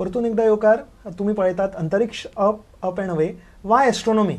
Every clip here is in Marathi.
परतून एकदा येवकार तुम्ही पळयतात अंतरिक्ष up up end away Y astronomy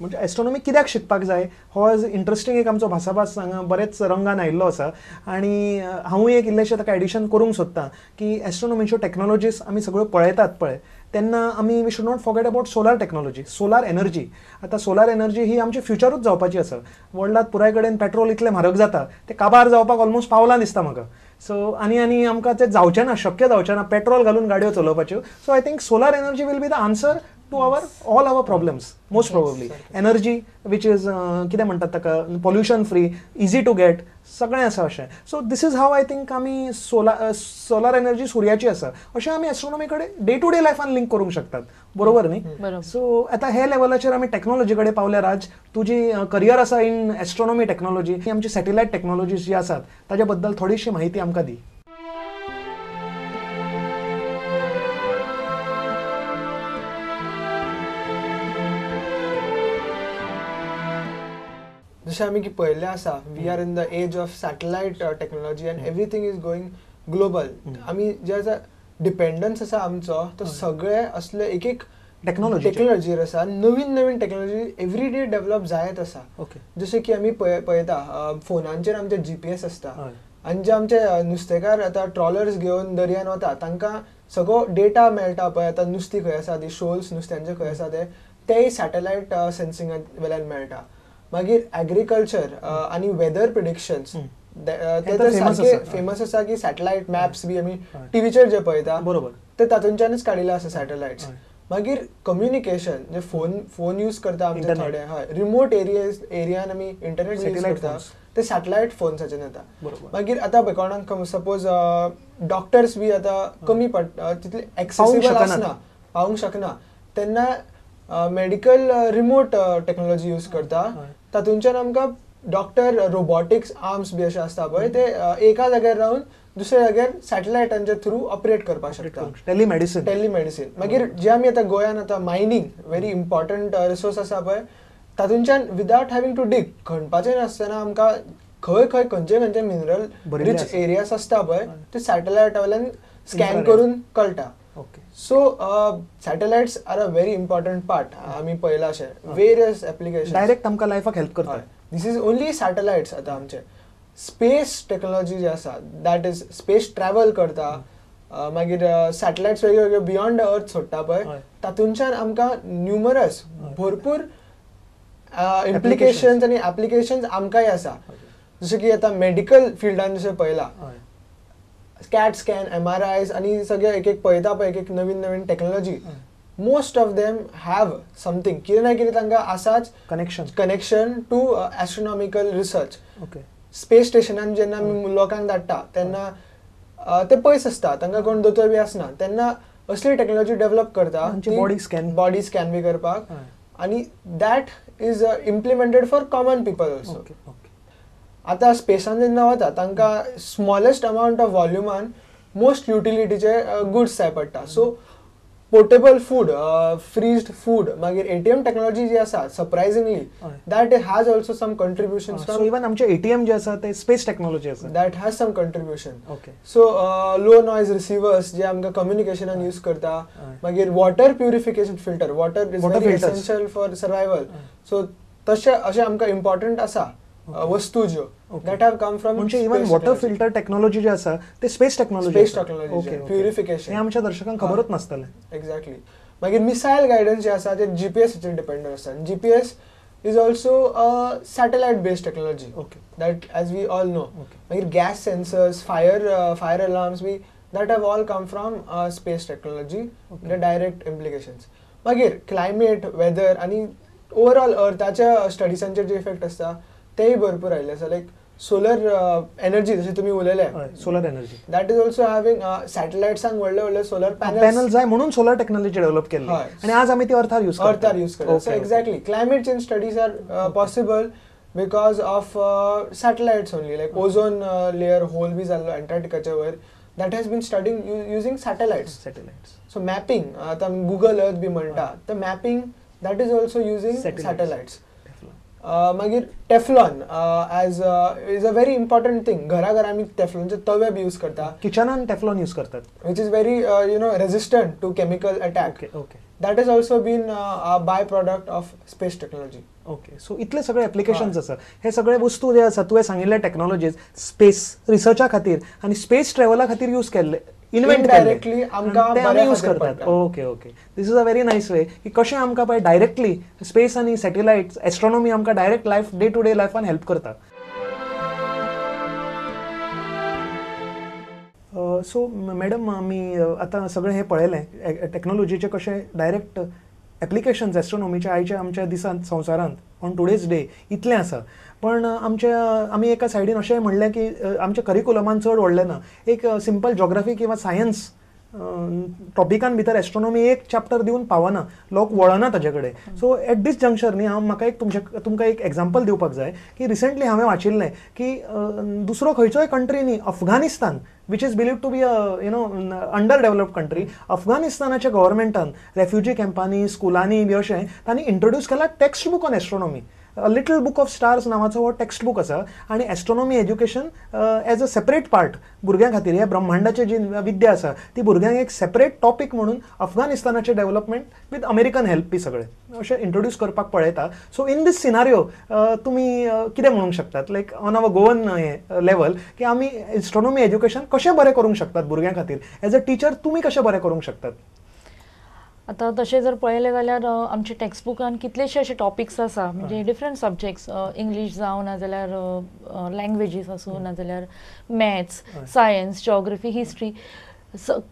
म्हणजे एस्ट्रोनॉमी कित्याक शिकपाक जाय हो इंट्रस्टिंग एक आमचो भासाभास हांगा बरेच रंगान आयिल्लो आसा आनी हांवूय एक इल्लेशें ताका एडिशन करूंक सोदतां की एस्ट्रोनॉमीच्यो टॅक्नोलॉजीज आमी सगळ्यो पळयतात पळय तेन्ना आमी we should not forget about solar technology solar energy आतां सोलार एनर्जी ही आमची फ्युचरूच जावपाची आसा वर्ल्डांत पुराय कडेन पेट्रोल इतलें म्हारग जाता ते काबार जावपाक ऑलमोस्ट पावलां दिसता म्हाका सो आनी आमकां तें जावचें ना शक्य जावचें ना पेट्रोल घालून गाडयो चलोवपाच्यो so I think solar energy will be the answer to all our problems most probably energy which is कितें म्हणटात ताका pollution free easy to get सगळें आसा अशें so this is how I think आमी सोलार एनर्जी सुर्याची आसा अशें आमी एस्ट्रोनॉमी कडेन डे टू डे लायफान लिंक करूंक शकतात बरोबर न्ही सो आतां हे लेवलाचेर आमी टॅक्नोलॉजी कडेन पावल्या राज तुजी करियर आसा इन एस्ट्रोनॉमी टॅक्नोलॉजी ही आमची सॅटेलायट टॅक्नोलॉजीज जी आसात ताज्या बद्दल थोडीशी म्हायती आमकां दी जशें आमी की पळयल्लें आसा we are in the age of satellite technology and everything is going global आमी जे आसा डिपेंडन्स आसा आमचो तो सगळे असले एक एक टेक्नोलॉजीर आसा नवीन टेक्नोलॉजी एवरी डे डेव्हलप जायत आसा जशें की आमी पळयता फोनांचेर आमचे GPS आसता आनी जे आमचे नुस्तेकार आतां ट्रॉलर्स घेवन दर्यान वता तांकां सगळो डेटा मेळटा पळय आतां नुस्तीं खंय आसा ती शोल्स नुस्त्यांचे खंय आसा तेय सॅटेलायट सेन्सिंगा वेल्यान मेळटा मागीर एग्रीकल्चर आनी वेदर प्रिडिक्शन्स ते तर सारके फेमस आसा की सॅटेलायट मॅप्स बी आमी टीव्हीचेर जे पळयता बरोबर ते तातूंच्यानच काडिल्ले आसा सॅटेलायट्स मागीर कम्युनिकेशन जे फोन यूज करता आमचे थोडे हय रिमोट एरियान आमी इंटरनेट यूज करता ते सॅटेलायट फोन्साच्यान येता मागीर आतां पळय कोणाक सपोज डॉक्टर्स बी आतां कमी पडटा तितले एक्सेसिबल आसना पावूंक शकना तेन्ना मेडिकल रिमोट टेक्नोलॉजी यूज करता तातूंच्यान आमकां डॉक्टर रोबोटिक्स आर्म्स बी अशें आसता पळय ते एका जाग्यार रावन दुसऱ्या जाग्यार सॅटेलायटांच्या थ्रू ऑपरेट करपाक शकता टेलिमेडिसीन मागीर जे आमी आतां गोंयान आतां मायनींग व्हेरी इम्पॉर्टंट रिसोर्स आसा पळय तातूंच्यान विदाउट हॅविंग टू डीग खणपाचें नासतना आमकां खंय खंयचे मिनरल रिच एरियास आसता पळय ते सॅटेलायटा वयल्यान स्कॅन करून कळटा So satellites are a very important part. आमी पळयला अशें various applications. डायरेक्ट आमकां लायफाक हेल्प करता. This is only satellites आतां आमचे. स्पेस टेक्नोलॉजी जी आसा that is space travel करता मागीर सॅटेलायट्स वेगवेगळे बियॉन्ड अर्थ सोडटा पळय तातूंच्यान आमकां न्युमरस भरपूर इम्प्लिकेशन्स आनी एप्लिकेशन्स आमकांय आसा जशें की आतां मेडिकल फिल्डान जशें पळयलां CAT स्कॅन MRIs आनी सगळे एक पळयता पळय एक नवीन technology most of them have something कितें ना कितें तांकां आसाच connection to astronomical research space स्टेशनान जेन्ना आमी लोकांक धाडटा तेन्ना ते पयस आसता तांकां कोण दोतोर बी आसना तेन्ना असली टेक्नोलॉजी डेव्हलप करता बॉडी स्कॅन बी करपाक आनी that is implemented for common people also आतां स्पेसान जेन्ना वता तांकां स्मॉलेस्ट अमाउंट ऑफ वॉल्युमान मोस्ट युटिलिटीचे गुड्स जाय पडटा so portable food freezed food मागीर ATM टेक्नोलॉजी जी आसा surprisingly that has also some contributions from even आमचे ATM जे आसा ते स्पेस टेक्नोलॉजी आसा that has some contribution so low noise receivers जे आमकां कम्युनिकेशनान यूज करता मागीर water purification filter water is very essential for survival so तशें अशें आमकां इम्पॉर्टंट आसा वस्तू ज्यो दॅट हॅव कम फ्रॉम म्हणजे इवन वॉटर फिल्टर टेक्नॉलॉजी जे आसा ते स्पेस टेक्नॉलॉजी प्युरिफिकेशन हे आमच्या दर्शकांक खबरच नासतलें एक्झॅक्टली मागीर मिसायल गायडन्स जे आसा ते GPSचेर डिपेंडंट आसा GPS is also satellite based technology that as we all know मागीर गॅस सेन्सर्स फायर अलार्म्स बी that have all come from space technology direct implications मागीर क्लायमेट वेदर आनी ओवरऑल अर्थाच्या स्टडीजांचेर जे इफेक्ट आसता तेय भरपूर आयिल्ले आसा लायक सोलर एनर्जी जशें तुमी उलयले solar energy that is also having सॅटेलायट्सांक व्हडले सोलर पॅनल जाय म्हणून सोलर टेक्नॉलॉजी डेव्हलप केली आणि आज आमी ती अर्थार यूज करता so exactly climate change studies are possible because of satellites only like ozone layer hole बी जाल्लो एंटार्क्टिकाच्या वयर that has been studying using satellites so mapping आतां गुगल अर्थ बी म्हणटा तर mapping that is also using satellites मागीर Teflon as is a very important thing. घरा घरा आमी टेफ्लॉनचे तवे बी यूज करता. किचनान टेफ्लॉन यूज करतात. Which is very resistant to chemical attack. Okay. That is also been a by product of space technology. Okay. So इतले सगळे एप्लिकेशन्स आसा. हे सगळे वस्तू जे आसा तुवें सांगिल्ले टेक्नॉलॉजीज स्पेस रिसर्चा खातीर आनी स्पेस ट्रॅव्हला खातीर यूज केल्ले, इन्व्हेंट डायरेक्टली आमकां यूज करतात. Okay okay. This is a very nice way की कशें आमकां पळय डायरेक्टली स्पेस आनी सॅटेलायट्स एस्ट्रॉनॉमी आमकां direct life day to day लायफान हेल्प करता. सो मॅडम आमी आतां सगळें हें पळयलें टेक्नॉलॉजीचे कशें डायरेक्ट एप्लिकेशन्स एस्ट्रॉनॉमीचे आयच्या आमच्या दिसांत संवसारांत ऑन टुडेज डे इतलें आसा. पण आमी एका सायडीन अशें म्हणलें की आमच्या करिकुलमान चड व्हडलें ना. एक सिंपल जॉग्राफी किंवा सायन्स टॉपिकान भितर एस्ट्रॉनॉमी एक चॅप्टर दिवन पावना, लोक वळना ताजे कडेन. सो एट दीस जंक्शन न्ही हांव म्हाका एक तुमकां एक एग्जांपल दिवपाक जाय की रिसंटली हांवें वाचिल्लें की दुसरो खंयचोय कंट्री न्ही, Afghanistan which is believe to be under developed country, अफगानिस्तानाच्या गव्हर्मेंटान रेफ्युजी कॅम्पांनी स्कुलांनी बी अशें तांणी इंट्रोड्यूस केला text book on astronomy. A little book of stars नावाचो हो टेक्स्ट बूक आसा आनी astronomy education as a separate part भुरग्यां खातीर. हे ब्रह्मांडाची जी विद्या आसा ती भुरग्यांक एक सेपरेट टॉपीक म्हणून अफगानिस्तानाचे डेव्हलपमेंट विथ अमेरिकन हेल्प बी सगळें अशें इंट्रोड्यूस करपाक पळयता. सो इन दीस सिनारियो तुमी कितें म्हणूंक शकतात लायक ऑन अवर गोवन लेवल की आमी एस्ट्रॉनॉमी एज्युकेशन कशें बरें करूंक शकतात भुरग्यां खातीर. एज अ टिचर तुमी कशें बरें करूंक शकतात. आता तशें जर पळयलें जाल्यार आमच्या टेक्स्ट बुकान कितलेशे अशे टॉपिक्स आसा म्हणजे डिफरंट सब्जेक्ट्स, इंग्लीश जावं नाजाल्यार लँग्वेजीस आसूं नाजाल्यार मॅथ्स, सायन्स, जॉग्रफी, हिस्ट्री,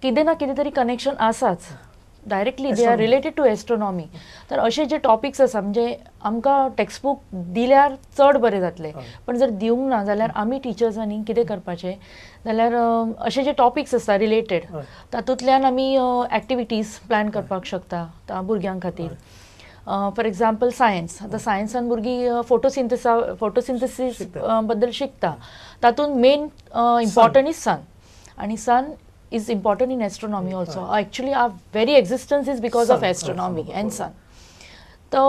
कितें ना कितें तरी कनेक्शन आसाच. Directly they are related to astronomy. तर असे जे टॉपिक्स आसा म्हणजे आमकां टेक्स्ट बूक दिल्यार चड बरें जातलें. पण जर दिवंक ना जाल्यार आमी टिचर्सांनी कितें करपाचें जाल्यार अशे जे टॉपिक्स आसा रिलेटेड तातूंतल्यान आमी एक्टिविटीज प्लॅन करपाक शकता भुरग्यां खातीर. For example science. आतां सायन्सान भुरगीं फोटोसिंथेसीस बद्दल शिकता. तातूंत मेन इम्पॉर्टंट इज सन आनी सन is important in astronomy also. Actually our very existence is because of astronomy and sun. तो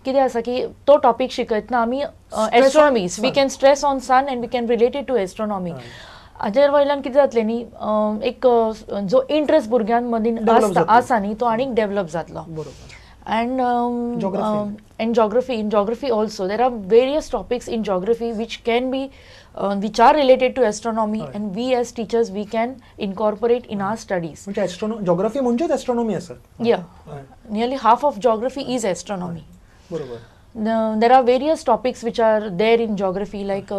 कितें आसा की तो टॉपिक शिकयतना आमी astronomy we can stress on sun and we can related to astronomy. हाजेर वयल्यान कितें जातलें न्ही एक जो इंट्रस्ट भुरग्यां मदीं आसा न्ही तो आनीक डेवलप जातलो. And geography. In geography also there are various topics in geography which can be which are related to astronomy and we as teachers we can incorporate in our studies. म्हणजे geography म्हणजेच astronomy आसा. Yeah. Nearly half of geography is astronomy. बरोबर. There are various topics which are there in geography like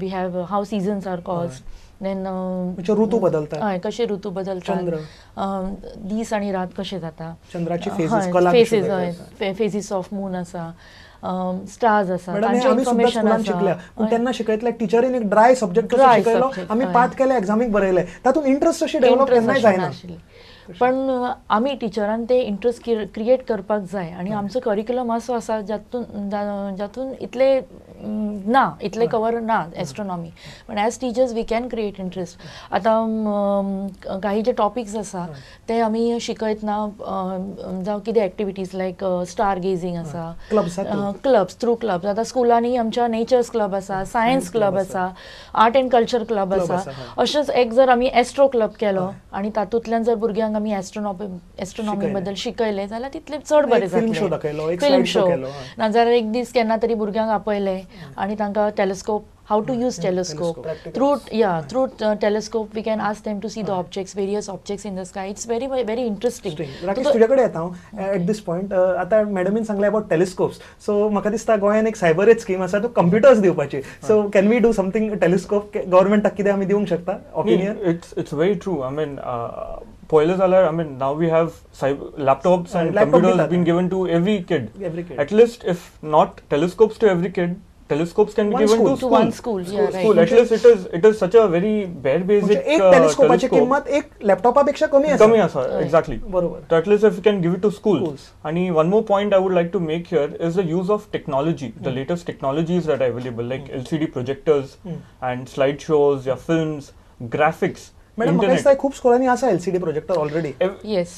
we have how seasons are caused. Then ऋतू बदलतात. हय कशे ऋतू बदलतात. चंद्र दीस आणि रात कशे जाता. चंद्राची फेजीस ऑफ मून आसा. स्टार्स आसा. तांचे इन्फॉर्मेशन शिकल्या पण त्यांना शिकयतले टिचरीन एक ड्राय सब्जेक्ट शिकयलो आमी पाठ केले एग्जामीक बरयले तातूंत इंट्रस्ट अशी डेव्हलप केन्नाय जायना. पण आमी टिचरान ते इंट्रस्ट क्रिएट करपाक जाय आनी आमचो करिक्युलम असो आसा जातून इतले ना इतले कवर ना एस्ट्रॉनॉमी. पण as teachers we can create interest. आतां काही जे टॉपिक्स आसा ते आमी शिकयतना जावं कितें एक्टिविटीज लायक स्टार गेजिंग आसा, क्लब्स थ्रू क्लब्स. आतां स्कुलांनी आमच्या नेचर्स क्लब आसा, सायन्स क्लब आसा, आर्ट एंड कल्चर क्लब आसा. अशेंच एक जर आमी एस्ट्रो क्लब केलो आनी तातूंतल्यान जर भुरग्यांक आमी एस्ट्रॉनॉमी बद्दल शिकयले जाल्यार तितले चड बरें जातलें. फिल्म शो नाजाल्यार एक दीस केन्ना तरी भुरग्यांक आपयले आनी तांकां telescope how to use telescope through telescope we can ask them to see the objects, various objects in the sky. It's very very interesting. Rakesh तुझ्याकडे येता हांव एट दिस पॉयंट. आतां मॅडमीन सांगलें अबाउट टेलिस्कोप्स. सो म्हाका दिसता गोंयान एक सायबर एज स्कीम आसा टू कंप्युटर्स दिवपाची. So can we do something telescope गव्हर्मेंटाक कितें आमी दिवंक शकता opinion. It's very true. I mean पयले जाल्यार I mean now we have laptops and computers been given to every kid. At least if not telescopes to every kid, telescopes can be given to one school. Yeah, right. At least it is such a very bare basic एक टेलिस्कोपाची किंमत एक लॅपटॉपापेक्षा कमी आसा. Exactly. बरोबर. So at least if we can give it to schools. And one more point I would like to make here is the use of technology, the latest technologies that are available like LCD projectors and slideshows, films, graphics. Madam म्हाका दिसता खूप स्कुलांनी आसा LCD projector already. Yes.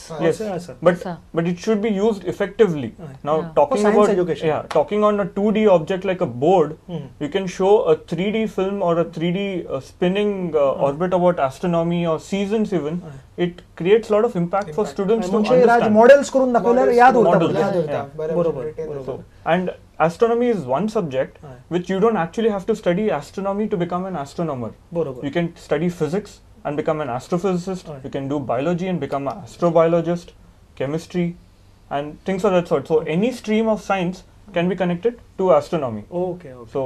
But it should be used effectively. Now talking science about education. talking on a 2D object like a board, you can show a 3D film or a 3D spinning orbit about astronomy or seasons even. It creates a lot of impact for students to understand. Models करून दाखवल्यार याद उरता. बरोबर. And astronomy is one subject which you don't actually have to study astronomy to become an astronomer. You can study physics and become an astrophysicist. You can do biology and become an astrobiologist, chemistry and things of that sort. So any stream of science can be connected to astronomy. Okay. So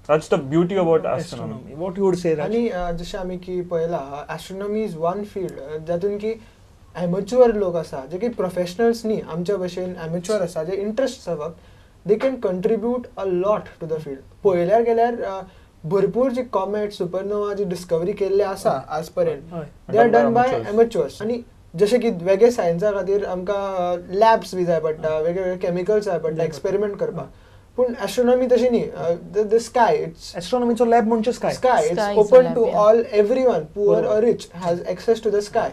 that's the beauty about astronomy. What you would say, Raj? आणि जशें आमी की पळयला एस्ट्रोनॉमी इज वन फील्ड जातून की एमेच्युअर लोक आसा जे की प्रोफेशनल्स न्ही आमच्या भशेन एमेच्युअर आसा जे इंट्रस्ट आसा फक्त they can contribute a lot to the field. पळयल्यार गेल्यार भरपूर जी कॉमेट सुपरनोवा जी डिस्कवरी केल्ले आसा आज पर्यंत they are done by amateurs. आणि जशें की वेगळे सायन्सा खातीर आमकां लॅब्स बी जाय पडटा, वेगळे केमिकल्स जाय पडटा एक्सपेरिमेंट करपाक. पूण एस्ट्रोनॉमी तशी न्ही. द स्काय इट्स एस्ट्रोनॉमीचो लॅब म्हणजे sky it's open to all everyone poor or rich has access to the sky.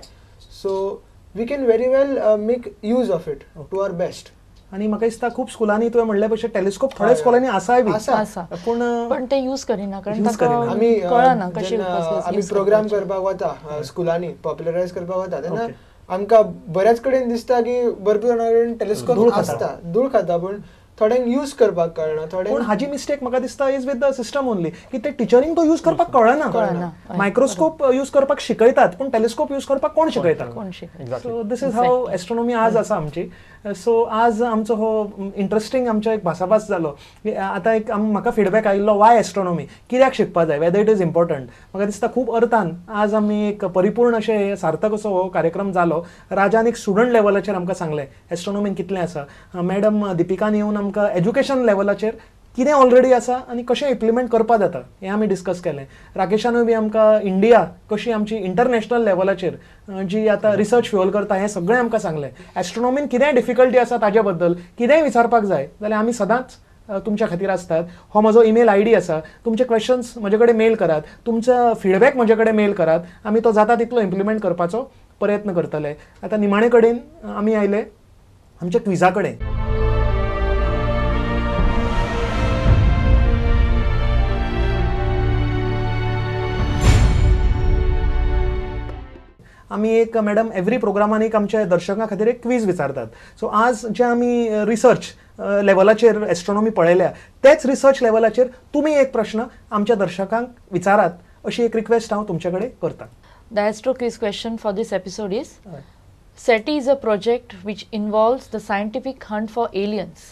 So we can very well make use of it to our best. आणि म्हाका दिसता खूप स्कुलांनी तुवें म्हणले भशेन टेलिस्कोप थोड्या स्कुलांनी आसाय बी, पण ते यूज करिना कारण आमी कळना कशें आमी प्रोग्राम करपाक वता स्कुलांनी पॉप्युलरायज करपाक वता तेन्ना आमकां बऱ्याच कडेन दिसता की भरपूर जाणां कडेन टेलिस्कोप आसता, धूळ खाता, पूण थोड्यांक यूज करपाक कळना. पण हाजी मिस्टेक म्हाका दिसता is with the system only की ते टिचरींक तो यूज करपाक कळना. मायक्रोस्कोप यूज करपाक शिकयतात पूण टेलिस्कोप यूज करपाक कोण शिकयता. So this is how astronomy आज आसा आमची. सो आज आमचो हो इंट्रस्टिंग आमचो एक भासाभास जालो. आतां एक म्हाका फीडबॅक आयिल्लो वाय एस्ट्रोनॉमी कित्याक शिकपा जाय, वेदर इट इज इम्पॉर्टंट. म्हाका दिसता खूब अर्थान आज आमी एक परिपूर्ण अशें सार्थक असो हो कार्यक्रम जालो. राजान एक स्टुडंट लेवलाचेर आमकां सांगलें एस्ट्रोनॉमीन कितलें आसा. मॅडम दिपिकान येवन आमकां एज्युकेशन लेवलाचेर कितें ऑलरेडी आसा आनी कशें इम्प्लिमेंट करपा जाता हें आमी डिस्कस केलें. राकेशानूय बी आमकां इंडिया कशी आमची इंटरनॅशनल लेवलाचेर जी आतां रिसर्च फ्युअल करता हें सगळें आमकां सांगलें. एस्ट्रोनॉमीन कितेंय डिफिकल्टी आसा ताजे बद्दल कितेंय विचारपाक जाय जाल्यार आमी सदांच तुमच्या खातीर आसतात. हो म्हजो ईमेल ID आसा. तुमचे क्वेश्चन्स म्हजे कडेन मेल करात, तुमचो फीडबॅक म्हजे कडेन मेल करात. आमी तो जाता तितलो इम्प्लिमेंट करपाचो प्रयत्न करतले. आतां निमाणे कडेन आमी आयले आमच्या क्विजा कडेन. आमी एक मॅडम एवरी प्रोग्रामान एक आमच्या दर्शकां खातीर एक क्वीज विचारतात. सो आज जे आमी रिसर्च लेवलाचेर एस्ट्रोनॉमी पळयल्या तेच रिसर्च लेवलाचेर तुमी एक प्रश्न आमच्या दर्शकांक विचारात अशी एक रिक्वेस्ट हांव तुमचे कडेन करतां. The Astro Quiz question for this episode is SETI is a project which involves the scientific hunt for aliens.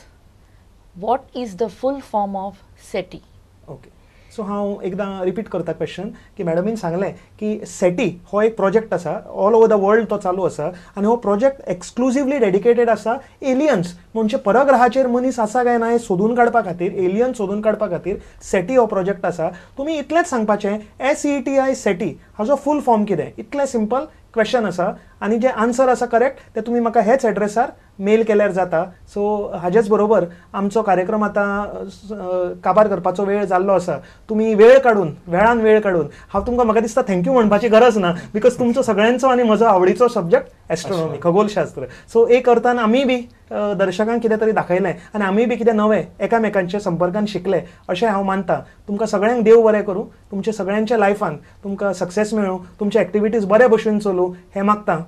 What is the full form of SETI? Okay. So हांव एकदां रिपीट करता क्वेश्चन की मॅडमीन सांगलें की SETI हो एक प्रोजेक्ट आसा, ऑल ओवर द वर्ल्ड तो चालू आसा आनी हो प्रोजेक्ट एक्सक्लुझिवली डेडिकेटेड आसा एलियन्स म्हणजे परग्रहाचेर मनीस आसा काय ना हें सोदून काडपा खातीर, एलियन सोदून काडपा खातीर SETI हो प्रोजेक्ट आसा. तुमी इतलेंच सांगपाचें SETI SETI हाजो फूल फॉर्म कितें, इतलें सिंपल क्वेश्चन आसा आनी जे आन्सर आसा करेक्ट ते तुमी म्हाका हेच एड्रेसार मेल केल्यार जाता. सो हाजेच बरोबर आमचो कार्यक्रम आतां काबार करपाचो वेळ जाल्लो आसा. तुमी वेळ काडून हांव तुमकां म्हाका दिसता थँक्यू म्हणपाची गरज ना बिकॉज तुमचो सगळ्यांचो आनी म्हजो आवडीचो सब्जेक्ट एस्ट्रोनॉमी, खगोलशास्त्र. सो एक अर्थान आमी बी दर्शकांक कितें तरी दाखयलें आनी आमी बी कितें नवें एकामेकांच्या संपर्कान शिकले अशें हांव मानतां. तुमकां सगळ्यांक देव बरें करूं, तुमच्या सगळ्यांच्या लायफान तुमकां सक्सेस मेळूं, तुमचे एक्टिविटीज बऱ्या भशेन चलूं हें मागतां.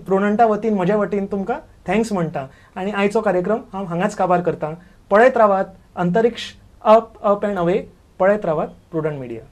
प्रुडंटा वतीन म्हज्या वतीन तुमकां थँक्स म्हणटा आनी आयचो कार्यक्रम हांव हांगाच काबार करतां. पळयत रावात अंतरिक्ष अप अँड अवे, पळयत रावात प्रुडंट मिडिया.